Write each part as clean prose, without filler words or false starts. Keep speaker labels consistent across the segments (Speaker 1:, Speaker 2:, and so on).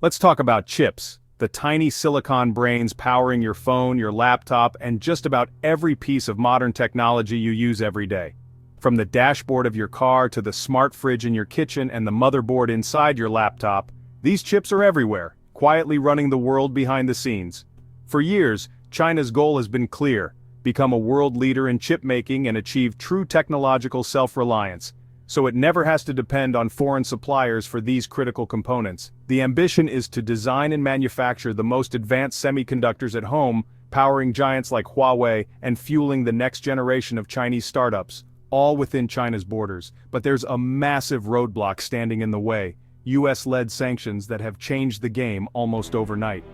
Speaker 1: Let's talk about chips, the tiny silicon brains powering your phone, your laptop, and just about every piece of modern technology you use every day. From the dashboard of your car to the smart fridge in your kitchen and the motherboard inside your laptop, these chips are everywhere, quietly running the world behind the scenes. For years, China's goal has been clear: become a world leader in chip making and achieve true technological self-reliance, so it never has to depend on foreign suppliers for these critical components. The ambition is to design and manufacture the most advanced semiconductors at home, powering giants like Huawei and fueling the next generation of Chinese startups, all within China's borders. But there's a massive roadblock standing in the way: US-led sanctions that have changed the game almost overnight.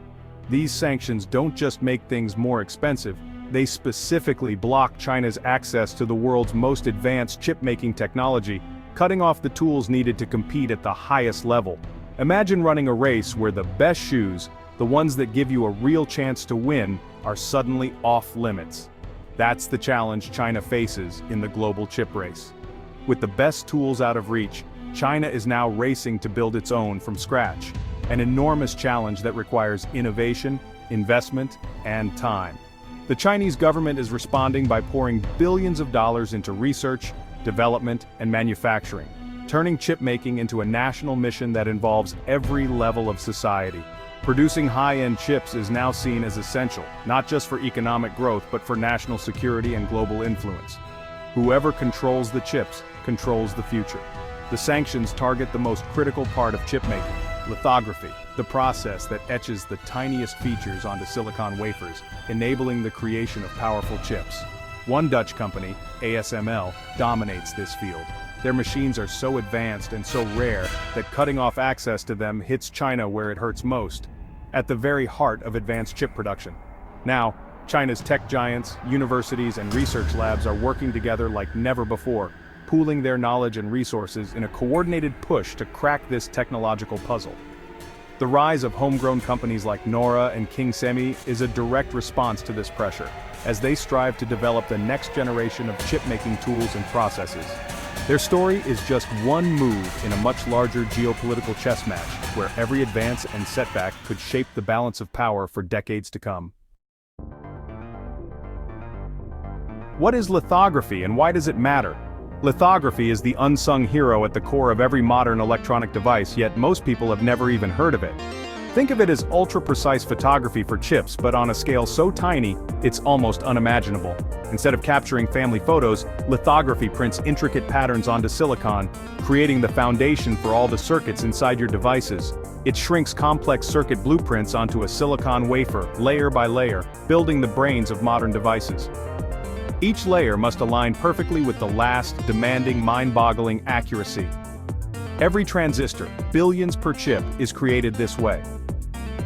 Speaker 1: These sanctions don't just make things more expensive, they specifically block China's access to the world's most advanced chip-making technology, cutting off the tools needed to compete at the highest level. Imagine running a race where the best shoes, the ones that give you a real chance to win, are suddenly off limits. That's the challenge China faces in the global chip race. With the best tools out of reach, China is now racing to build its own from scratch, an enormous challenge that requires innovation, investment, and time. The Chinese government is responding by pouring billions of dollars into research, development, and manufacturing, turning chip making into a national mission that involves every level of society. Producing high-end chips is now seen as essential, not just for economic growth but for national security and global influence. Whoever controls the chips controls the future. The sanctions target the most critical part of chip making: lithography, the process that etches the tiniest features onto silicon wafers, enabling the creation of powerful chips. One Dutch company, ASML, dominates this field. Their machines are so advanced and so rare that cutting off access to them hits China where it hurts most, at the very heart of advanced chip production. Now, China's tech giants, universities, and research labs are working together like never before, pooling their knowledge and resources in a coordinated push to crack this technological puzzle. The rise of homegrown companies like Naura and Kingsemi is a direct response to this pressure, as they strive to develop the next generation of chip-making tools and processes. Their story is just one move in a much larger geopolitical chess match, where every advance and setback could shape the balance of power for decades to come. What is lithography and why does it matter? Lithography is the unsung hero at the core of every modern electronic device, yet most people have never even heard of it. Think of it as ultra-precise photography for chips, but on a scale so tiny, it's almost unimaginable. Instead of capturing family photos, lithography prints intricate patterns onto silicon, creating the foundation for all the circuits inside your devices. It shrinks complex circuit blueprints onto a silicon wafer, layer by layer, building the brains of modern devices. Each layer must align perfectly with the last, demanding mind-boggling accuracy. Every transistor, billions per chip, is created this way.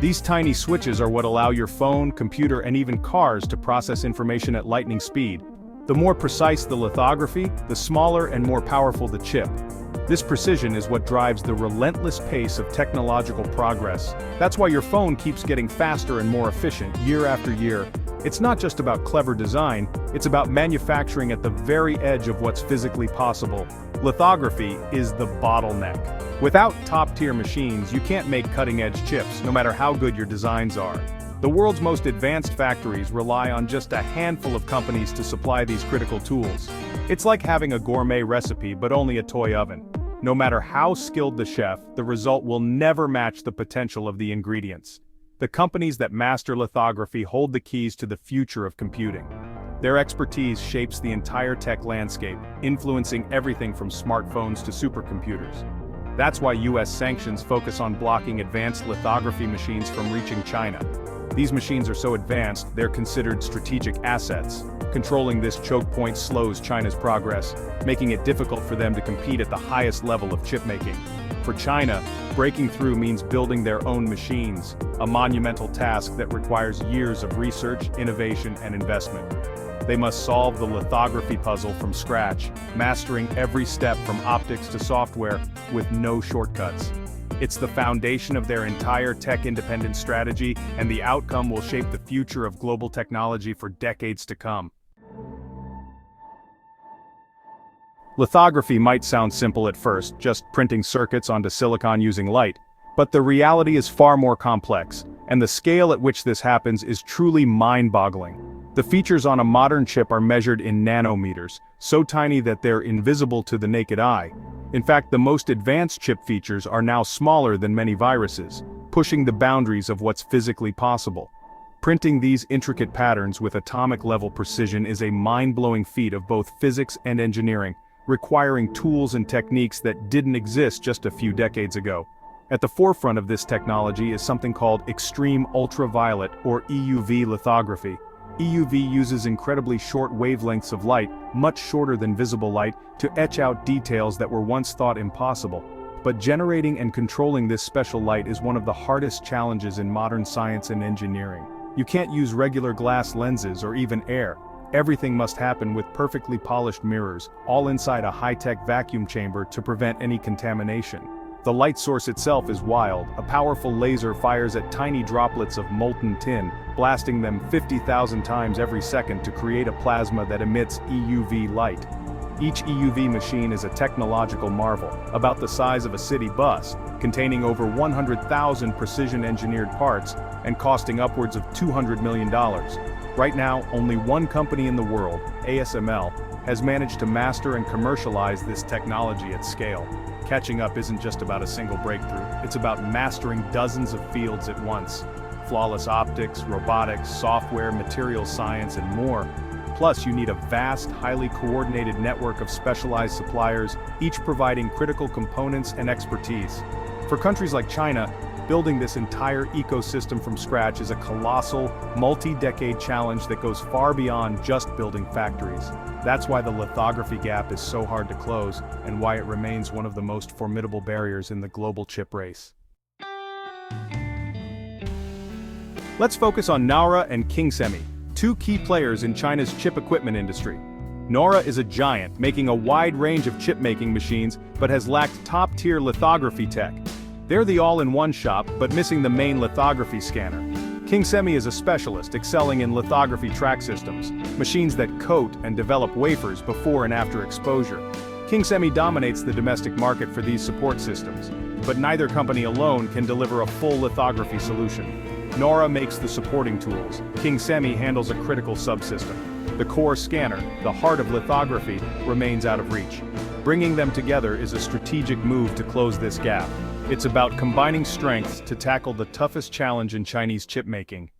Speaker 1: These tiny switches are what allow your phone, computer, and even cars to process information at lightning speed. The more precise the lithography, the smaller and more powerful the chip. This precision is what drives the relentless pace of technological progress. That's why your phone keeps getting faster and more efficient year after year. It's not just about clever design, it's about manufacturing at the very edge of what's physically possible. Lithography is the bottleneck. Without top-tier machines, you can't make cutting-edge chips, no matter how good your designs are. The world's most advanced factories rely on just a handful of companies to supply these critical tools. It's like having a gourmet recipe but only a toy oven. No matter how skilled the chef, the result will never match the potential of the ingredients. The companies that master lithography hold the keys to the future of computing. Their expertise shapes the entire tech landscape, influencing everything from smartphones to supercomputers. That's why US sanctions focus on blocking advanced lithography machines from reaching China. These machines are so advanced, they're considered strategic assets. Controlling this choke point slows China's progress, making it difficult for them to compete at the highest level of chip making. For China, breaking through means building their own machines, a monumental task that requires years of research, innovation, and investment. They must solve the lithography puzzle from scratch, mastering every step from optics to software with no shortcuts. It's the foundation of their entire tech-independent strategy, and the outcome will shape the future of global technology for decades to come. Lithography might sound simple at first, just printing circuits onto silicon using light. But the reality is far more complex, and the scale at which this happens is truly mind-boggling. The features on a modern chip are measured in nanometers, so tiny that they're invisible to the naked eye. In fact, the most advanced chip features are now smaller than many viruses, pushing the boundaries of what's physically possible. Printing these intricate patterns with atomic-level precision is a mind-blowing feat of both physics and engineering, requiring tools and techniques that didn't exist just a few decades ago. At the forefront of this technology is something called extreme ultraviolet or EUV lithography. EUV uses incredibly short wavelengths of light, much shorter than visible light, to etch out details that were once thought impossible. But generating and controlling this special light is one of the hardest challenges in modern science and engineering. You can't use regular glass lenses or even air. Everything must happen with perfectly polished mirrors, all inside a high-tech vacuum chamber to prevent any contamination. The light source itself is wild. A powerful laser fires at tiny droplets of molten tin, blasting them 50,000 times every second to create a plasma that emits EUV light. Each EUV machine is a technological marvel, about the size of a city bus, containing over 100,000 precision-engineered parts, and costing upwards of $200 million. Right now, only one company in the world, ASML, has managed to master and commercialize this technology at scale. Catching up isn't just about a single breakthrough, it's about mastering dozens of fields at once. Flawless optics, robotics, software, materials science, and more. Plus, you need a vast, highly coordinated network of specialized suppliers, each providing critical components and expertise. For countries like China, building this entire ecosystem from scratch is a colossal, multi-decade challenge that goes far beyond just building factories. That's why the lithography gap is so hard to close, and why it remains one of the most formidable barriers in the global chip race. Let's focus on Naura and Kingsemi, two key players in China's chip equipment industry. Naura is a giant, making a wide range of chip-making machines, but has lacked top-tier lithography tech. They're the all-in-one shop, but missing the main lithography scanner. Kingsemi is a specialist, excelling in lithography track systems, machines that coat and develop wafers before and after exposure. Kingsemi dominates the domestic market for these support systems, but neither company alone can deliver a full lithography solution. Naura makes the supporting tools. Kingsemi handles a critical subsystem. The core scanner, the heart of lithography, remains out of reach. Bringing them together is a strategic move to close this gap. It's about combining strengths to tackle the toughest challenge in Chinese chip-making.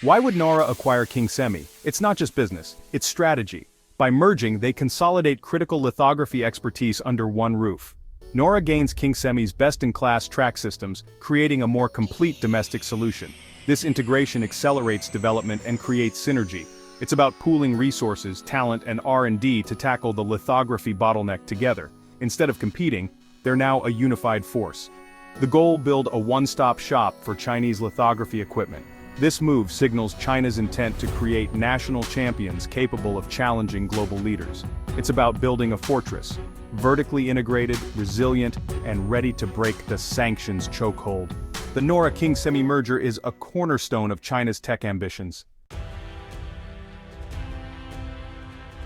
Speaker 1: Why would Naura acquire Kingsemi? It's not just business, it's strategy. By merging, they consolidate critical lithography expertise under one roof. Naura gains Kingsemi's best-in-class track systems, creating a more complete domestic solution. This integration accelerates development and creates synergy. It's about pooling resources, talent, and R&D to tackle the lithography bottleneck together. Instead of competing, they're now a unified force. The goal: build a one-stop shop for Chinese lithography equipment. This move signals China's intent to create national champions capable of challenging global leaders. It's about building a fortress, vertically integrated, resilient, and ready to break the sanctions chokehold. The Naura-Kingsemi merger is a cornerstone of China's tech ambitions.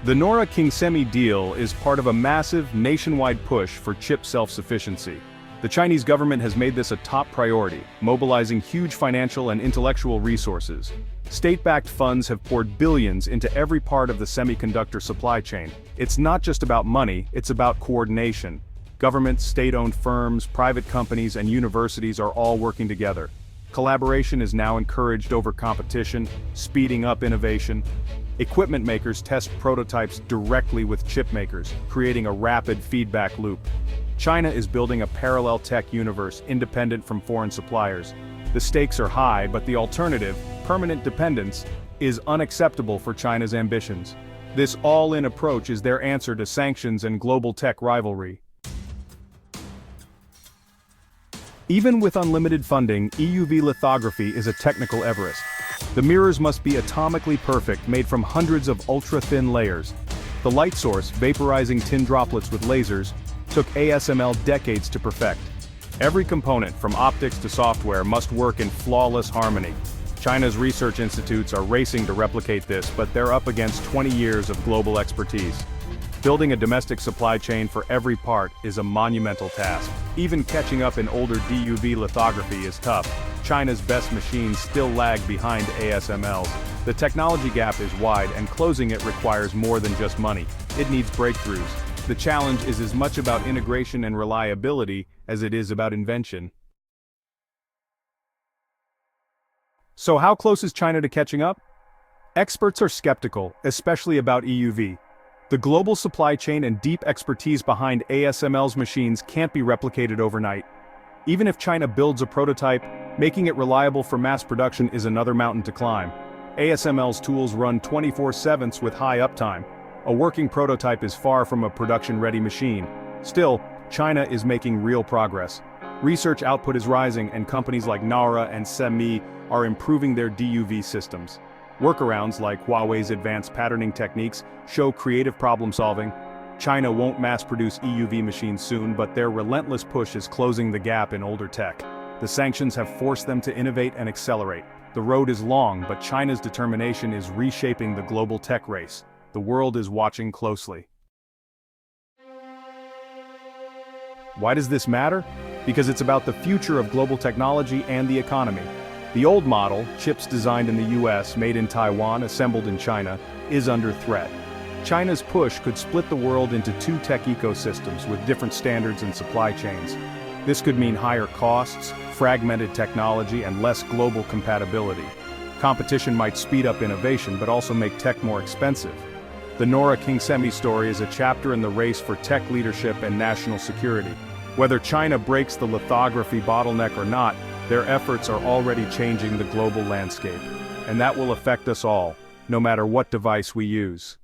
Speaker 1: The Naura-Kingsemi deal is part of a massive, nationwide push for chip self-sufficiency. The Chinese government has made this a top priority, mobilizing huge financial and intellectual resources. State-backed funds have poured billions into every part of the semiconductor supply chain. It's not just about money, it's about coordination. Governments, state-owned firms, private companies, and universities are all working together. Collaboration is now encouraged over competition, speeding up innovation. Equipment makers test prototypes directly with chip makers, creating a rapid feedback loop. China is building a parallel tech universe independent from foreign suppliers. The stakes are high, but the alternative, permanent dependence, is unacceptable for China's ambitions. This all-in approach is their answer to sanctions and global tech rivalry. Even with unlimited funding, EUV lithography is a technical Everest. The mirrors must be atomically perfect, made from hundreds of ultra-thin layers. The light source, vaporizing tin droplets with lasers, took ASML decades to perfect. Every component, from optics to software, must work in flawless harmony. China's research institutes are racing to replicate this, but they're up against 20 years of global expertise. Building a domestic supply chain for every part is a monumental task. Even catching up in older DUV lithography is tough. China's best machines still lag behind ASML's. The technology gap is wide, and closing it requires more than just money. It needs breakthroughs. The challenge is as much about integration and reliability as it is about invention. So how close is China to catching up? Experts are skeptical, especially about EUV. The global supply chain and deep expertise behind ASML's machines can't be replicated overnight. Even if China builds a prototype, making it reliable for mass production is another mountain to climb. ASML's tools run 24/7 with high uptime. A working prototype is far from a production-ready machine. Still, China is making real progress. Research output is rising, and companies like Naura and Kingsemi are improving their DUV systems. Workarounds like Huawei's advanced patterning techniques show creative problem-solving. China won't mass-produce EUV machines soon, but their relentless push is closing the gap in older tech. The sanctions have forced them to innovate and accelerate. The road is long, but China's determination is reshaping the global tech race. The world is watching closely. Why does this matter? Because it's about the future of global technology and the economy. The old model, chips designed in the US, made in Taiwan, assembled in China, is under threat. China's push could split the world into two tech ecosystems with different standards and supply chains. This could mean higher costs, fragmented technology, and less global compatibility. Competition might speed up innovation but also make tech more expensive. The Naura Kingsemi story is a chapter in the race for tech leadership and national security. Whether China breaks the lithography bottleneck or not, their efforts are already changing the global landscape. And that will affect us all, no matter what device we use.